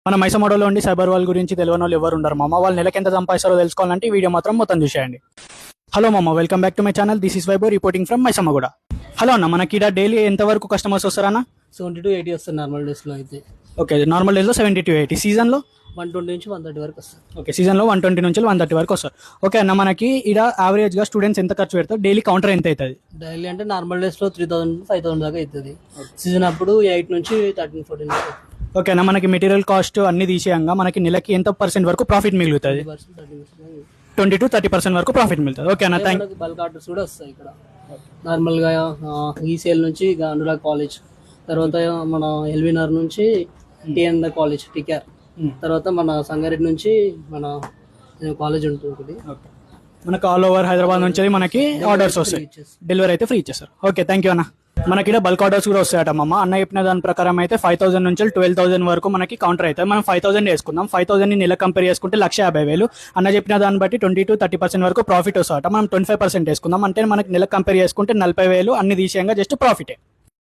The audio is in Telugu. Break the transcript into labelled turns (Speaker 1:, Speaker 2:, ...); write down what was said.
Speaker 1: మన మైసమోడలో ఉండి సైబర్ వాళ్ళ గురించి తెలియని వాళ్ళు ఎవరు ఉండరు మామ. వాళ్ళు నెలకి ఎంత సంపాదిస్తారో తెలుసుకోవాలంటే ఈ వీడియో మాత్రం మొత్తం చూసేయండి. హలో మామ, welcome back to my channel. This is Vaibhav reporting from Maisammaguda. Hello అన్న, మనకి ఇక్కడ డైలీ ఎంతవరకు కస్టమర్స్ వస్తారన్న?
Speaker 2: 70 to 80 వస్తారు నార్మల్ డేస్లో అయితే.
Speaker 1: ఓకే, నార్మల్ డేస్లో 70 to 80, సీజన్లో
Speaker 2: 120 నుంచి 130 వరకు వస్తారు.
Speaker 1: ఓకే, సీజన్లో 120 నుంచి 130 వరకు వస్తారు. ఓకే అన్న, మనకి ఇక్కడ యావరేజ్గా స్టూడెంట్స్ ఎంత ఖర్చు పెడతారు? డైలీ కౌంటర్ ఎంత అవుతుంది?
Speaker 2: డైలీ అంటే నార్మల్ డేస్లో 3000 5000 దాకా అవుతుంది. సీజన్ అప్పుడు 8 నుంచి 13 14 వరకు.
Speaker 1: ఓకే అన్న, మనకి మెటీరియల్ కాస్ట్ అన్ని తీసేయంగా మనకి నెలకి ఎంత పర్సెంట్ వరకు ప్రాఫిట్ మిగులుతుంది? 20 to 30% వరకు ప్రాఫిట్ మిగులుతుంది. ఓకే అన్న, థ్యాంక్.
Speaker 2: బల్క్ ఆర్డర్స్ కూడా వస్తాయి ఇక్కడ. నార్మల్గా ఈ సేల్ నుంచి అనురాగ్ కాలేజ్, తర్వాత మన ఎల్వినార్ నుంచి టిఎన్ కాలేజ్ టికేఆర్, తర్వాత మన సంగారెడ్డి నుంచి మన కాలేజ్ ఉంటుంది.
Speaker 1: మనకు ఆల్ ఓవర్ హైదరాబాద్ నుంచి మనకి ఆర్డర్స్ వస్తాయి, డెలివరీ అయితే ఫ్రీ ఇచ్చేస్తారు. ఓకే, థ్యాంక్ యూ అన్న. మనకి ఇక్కడ బల్క్ ఆర్డర్స్ కూడా వస్తాయట మామ. అన్న చెప్పిన దాని ప్రకారం అయితే 5000 నుంచి 12000 వరకు మనకి కౌంటర్ అవుతుంది. మనం 5000 వేసుకుందాం. 5000 నెల కంపేర్ చేసుకుంటే 1,50,000. అన్న చెప్పిన దాన్ని బట్టి 20 to 30% వరకు ప్రాఫిట్ వస్తాయట. మనం 25% వేసుకుందాం అంటే మనకి నెల కంపేర్ చేసుకుంటే 40,000 అన్ని తీసేయంగా జస్ట్ ప్రాఫిటే.